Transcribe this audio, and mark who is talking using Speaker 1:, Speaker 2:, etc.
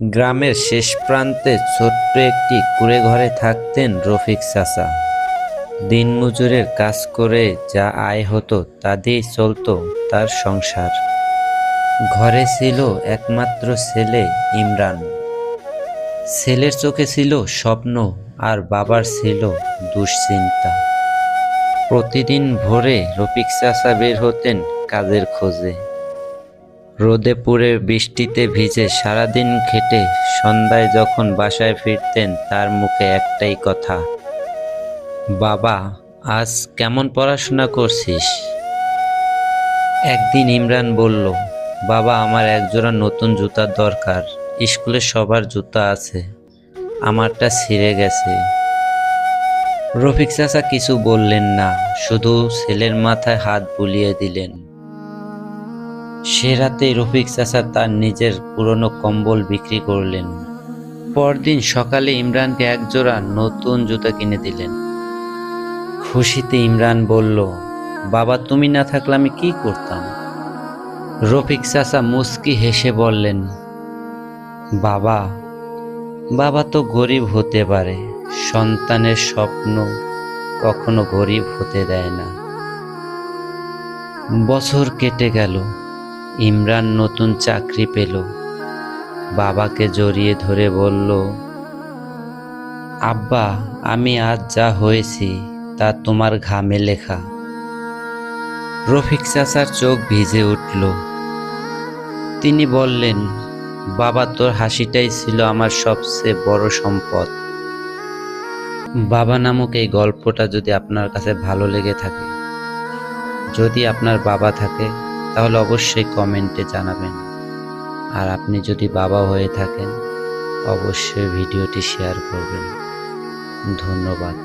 Speaker 1: গ্রামের শেষ প্রান্তে ছোট্ট একটি কুঁড়ে ঘরে থাকতেন রফিক চাচা। দিনমজুরের কাজ করে যা আয় হতো তা দিয়েই চলতো তার সংসার। ঘরে ছিল একমাত্র ছেলে ইমরান। ছেলের চোখে ছিল স্বপ্ন আর বাবার ছিল দুশ্চিন্তা। প্রতিদিন ভোরে রফিক চাচা বের হতেন কাজের খোঁজে। রোদে পুড়ে বৃষ্টিতে ভিজে সারাদিন খেটে সন্ধ্যায় যখন বাসায় ফিরতেন তার মুখে একটাই কথা, বাবা আজ কেমন পড়াশোনা করছিস? একদিন ইমরান বলল, বাবা আমার একজোড়া নতুন জুতার দরকার। স্কুলে সবার জুতা আছে, আমারটা ছিঁড়ে গেছে। রফিক চাচা কিছু বললেন না, শুধু ছেলের মাথায় হাত বুলিয়ে দিলেন। সে রাতেই রফিক চাচা তার নিজের পুরনো কম্বল বিক্রি করলেন। পরদিন সকালে ইমরানকে একজোড়া নতুন জুতা কিনে দিলেন। খুশিতে ইমরান বলল, বাবা তুমি না থাকলে আমি কি করতাম? রফিক চাচা মুচকি হেসে বললেন, বাবা বাবা তো গরিব হতে পারে, সন্তানের স্বপ্ন কখনো গরিব হতে দেয় না। বছর কেটে গেল, ইমরান নতুন চাকরি পেল। বাবাকে জড়িয়ে ধরে বলল, আব্বা আমি আজ যা হয়েছি তা তোমার ঘামে লেখা। রফিক চাচার চোখ ভিজে উঠল। তিনি বললেন, বাবা তোর হাসিটাই ছিল আমার সবচেয়ে বড় সম্পদ। বাবা নামক এই গল্পটা যদি আপনার কাছে ভালো লেগে থাকে, যদি আপনার বাবা থাকে তাহলে অবশ্যই কমেন্টে জানাবেন। আর আপনি যদি বাবা হয়ে থাকেন অবশ্যই ভিডিওটি শেয়ার করবেন। ধন্যবাদ।